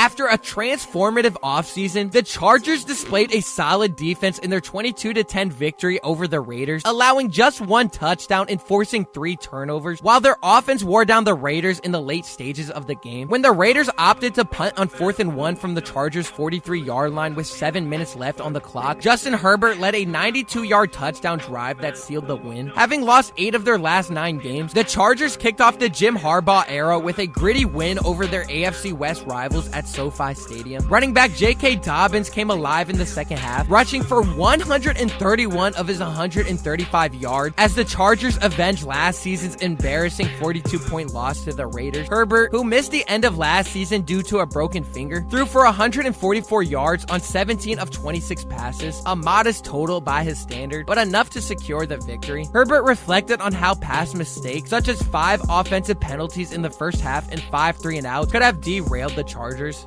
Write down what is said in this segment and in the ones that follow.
After a transformative offseason, the Chargers displayed a solid defense in their 22-10 victory over the Raiders, allowing just 1 touchdown and forcing 3 turnovers, while their offense wore down the Raiders in the late stages of the game. When the Raiders opted to punt on 4th and 1 from the Chargers' 43-yard line with 7 minutes left on the clock, Justin Herbert led a 92-yard touchdown drive that sealed the win. Having lost 8 of their last 9 games, the Chargers kicked off the Jim Harbaugh era with a gritty win over their AFC West rivals at SoFi Stadium. Running back J.K. Dobbins came alive in the second half, rushing for 131 of his 135 yards as the Chargers avenged last season's embarrassing 42-point loss to the Raiders. Herbert, who missed the end of last season due to a broken finger, threw for 144 yards on 17 of 26 passes, a modest total by his standard, but enough to secure the victory. Herbert reflected on how past mistakes, such as 5 offensive penalties in the first half and 5 3-and-outs, could have derailed the Chargers.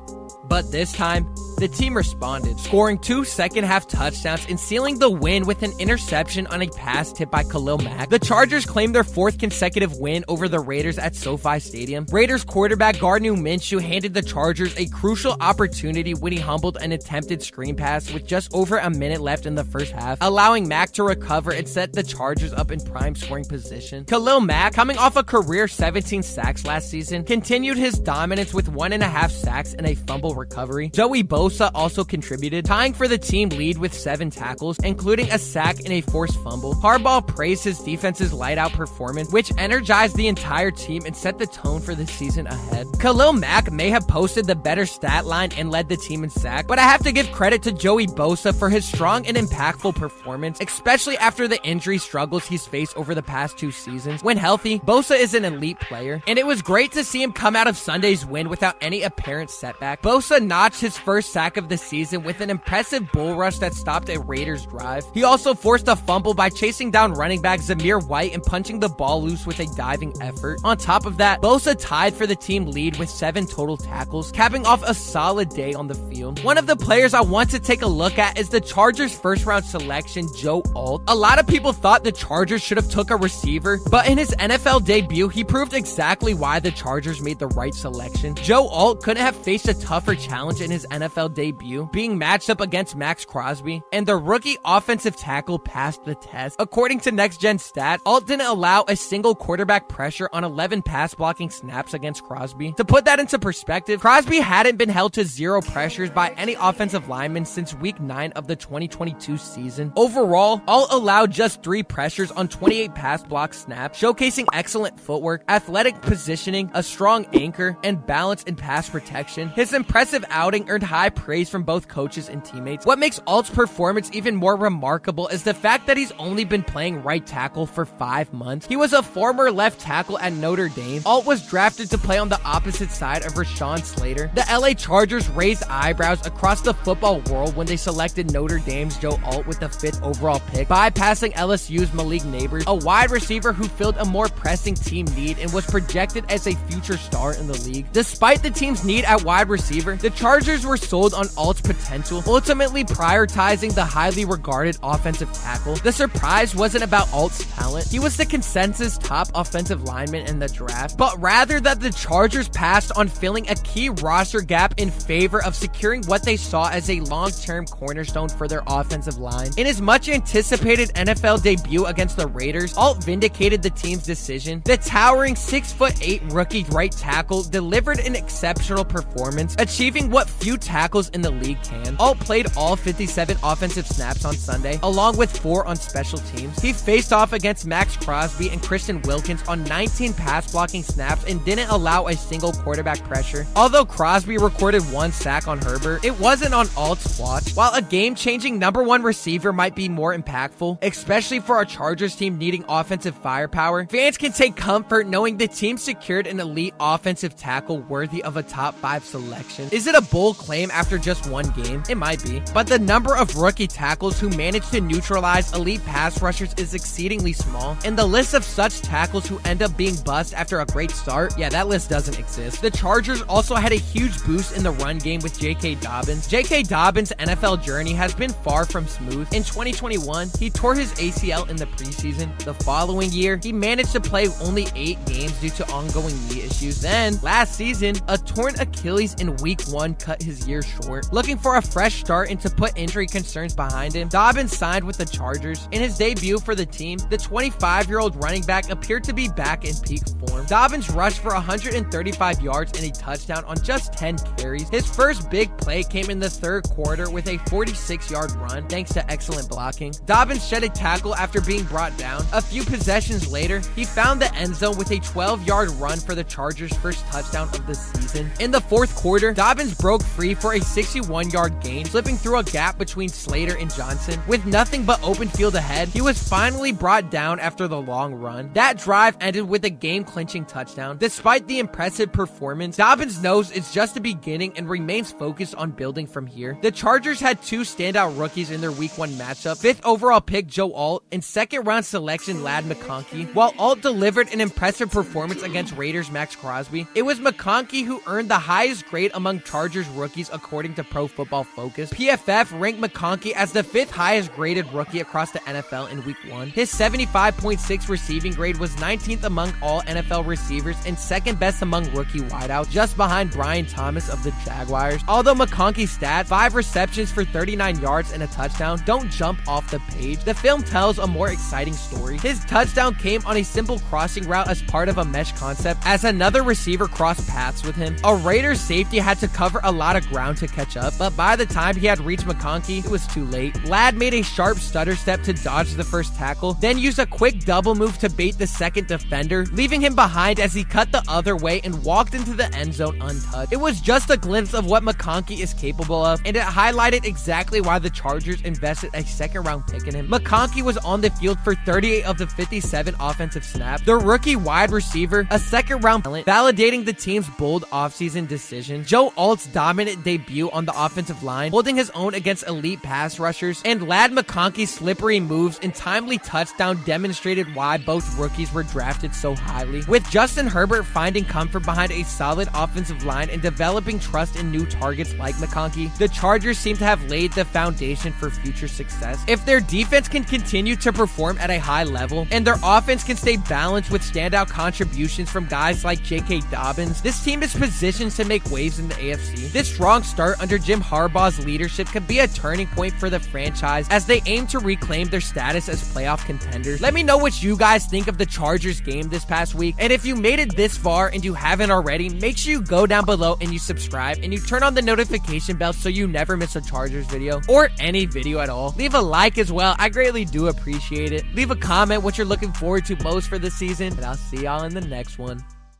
But this time, the team responded, scoring 2 second-half touchdowns and sealing the win with an interception on a pass tipped by Khalil Mack. The Chargers claimed their 4th consecutive win over the Raiders at SoFi Stadium. Raiders quarterback Gardner Minshew handed the Chargers a crucial opportunity when he humbled an attempted screen pass with just over a minute left in the first half, allowing Mack to recover and set the Chargers up in prime scoring position. Khalil Mack, coming off a career 17 sacks last season, continued his dominance with 1.5 sacks and a fumble recovery. Joey Bosa also contributed, tying for the team lead with 7 tackles, including a sack and a forced fumble. Harbaugh praised his defense's lights-out performance, which energized the entire team and set the tone for the season ahead. Khalil Mack may have posted the better stat line and led the team in sack, but I have to give credit to Joey Bosa for his strong and impactful performance, especially after the injury struggles he's faced over the past 2 seasons. When healthy, Bosa is an elite player, and it was great to see him come out of Sunday's win without any apparent setback. Bosa notched his first sack of the season with an impressive bull rush that stopped a Raiders drive. He also forced a fumble by chasing down running back Zamir White and punching the ball loose with a diving effort. On top of that, Bosa tied for the team lead with 7 total tackles, capping off a solid day on the field. One of the players I want to take a look at is the Chargers' first-round selection, Joe Alt. A lot of people thought the Chargers should have took a receiver, but in his NFL debut, he proved exactly why the Chargers made the right selection. Joe Alt couldn't have faced a tougher challenge in his NFL debut, being matched up against Max Crosby, and the rookie offensive tackle passed the test. According to Next Gen Stat, Alt didn't allow a single quarterback pressure on 11 pass blocking snaps against Crosby. To put that into perspective, Crosby hadn't been held to 0 pressures by any offensive lineman since week 9 of the 2022 season. Overall, Alt allowed just 3 pressures on 28 pass block snaps, showcasing excellent footwork, athletic positioning, a strong anchor, and balance in pass protection. His impressive outing earned high praise from both coaches and teammates. What makes Alt's performance even more remarkable is the fact that he's only been playing right tackle for 5 months. He was a former left tackle at Notre Dame. Alt was drafted to play on the opposite side of Rashawn Slater. The LA Chargers raised eyebrows across the football world when they selected Notre Dame's Joe Alt with the 5th overall pick, bypassing LSU's Malik Neighbors, a wide receiver who filled a more pressing team need and was projected as a future star in the league. Despite the team's need at wide receiver, the Chargers were sold on Alt's potential, ultimately prioritizing the highly regarded offensive tackle. The surprise wasn't about Alt's talent. He was the consensus top offensive lineman in the draft, but rather that the Chargers passed on filling a key roster gap in favor of securing what they saw as a long-term cornerstone for their offensive line. In his much anticipated NFL debut against the Raiders, Alt vindicated the team's decision. The towering 6'8" rookie right tackle delivered an exceptional performance, achieving what few tackles in the league can. Alt played all 57 offensive snaps on Sunday, along with 4 on special teams. He faced off against Max Crosby and Christian Wilkins on 19 pass blocking snaps and didn't allow a single quarterback pressure. Although Crosby recorded 1 sack on Herbert, it wasn't on Alt's watch. While a game-changing number 1 receiver might be more impactful, especially for a Chargers team needing offensive firepower, fans can take comfort knowing the team secured an elite offensive tackle worthy of a top 5 selection. Is it a bold claim after just 1 game? It might be, but the number of rookie tackles who managed to neutralize elite pass rushers is exceedingly small, and the list of such tackles who end up being bust after a great start, yeah, that list doesn't exist. The Chargers also had a huge boost in the run game with J.K. Dobbins. J.K. Dobbins' NFL journey has been far from smooth. In 2021, he tore his ACL in the preseason. The following year, he managed to play only 8 games due to ongoing knee issues. Then, last season, a torn Achilles in week week 1 cut his year short. Looking for a fresh start and to put injury concerns behind him, Dobbins signed with the Chargers. In his debut for the team, the 25-year-old running back appeared to be back in peak form. Dobbins rushed for 135 yards and a touchdown on just 10 carries. His first big play came in the third quarter with a 46-yard run thanks to excellent blocking. Dobbins shed a tackle after being brought down. A few possessions later, he found the end zone with a 12-yard run for the Chargers' first touchdown of the season. In the fourth quarter, Dobbins broke free for a 61-yard gain, slipping through a gap between Slater and Johnson. With nothing but open field ahead, he was finally brought down after the long run. That drive ended with a game-clinching touchdown. Despite the impressive performance, Dobbins knows it's just the beginning and remains focused on building from here. The Chargers had two standout rookies in their week 1 matchup, 5th overall pick Joe Alt and 2nd round selection Ladd McConkey. While Alt delivered an impressive performance against Raiders Max Crosby, it was McConkey who earned the highest grade among Chargers rookies according to Pro Football Focus. PFF ranked McConkey as the 5th highest graded rookie across the NFL in week 1. His 75.6 receiving grade was 19th among all NFL receivers and 2nd best among rookie wideouts, just behind Brian Thomas of the Jaguars. Although McConkey's stats, 5 receptions for 39 yards and a touchdown, don't jump off the page, the film tells a more exciting story. His touchdown came on a simple crossing route as part of a mesh concept as another receiver crossed paths with him. A Raiders safety had to cover a lot of ground to catch up, but by the time he had reached McConkey, it was too late. Ladd made a sharp stutter step to dodge the first tackle, then used a quick double move to bait the second defender, leaving him behind as he cut the other way and walked into the end zone untouched. It was just a glimpse of what McConkey is capable of, and it highlighted exactly why the Chargers invested a 2nd round pick in him. McConkey was on the field for 38 of the 57 offensive snaps. The rookie wide receiver, a 2nd round talent, validating the team's bold offseason decision. Joe Alt's dominant debut on the offensive line, holding his own against elite pass rushers, and Ladd McConkey's slippery moves and timely touchdown demonstrated why both rookies were drafted so highly. With Justin Herbert finding comfort behind a solid offensive line and developing trust in new targets like McConkey, the Chargers seem to have laid the foundation for future success. If their defense can continue to perform at a high level and their offense can stay balanced with standout contributions from guys like J.K. Dobbins, this team is positioned to make waves in the AFC. This strong start under Jim Harbaugh's leadership could be a turning point for the franchise as they aim to reclaim their status as playoff contenders. Let me know what you guys think of the Chargers game this past week, and if you made it this far and you haven't already, make sure you go down below and you subscribe and you turn on the notification bell so you never miss a Chargers video or any video at all. Leave a like as well, I greatly do appreciate it. Leave a comment what you're looking forward to most for the season, and I'll see y'all in the next one.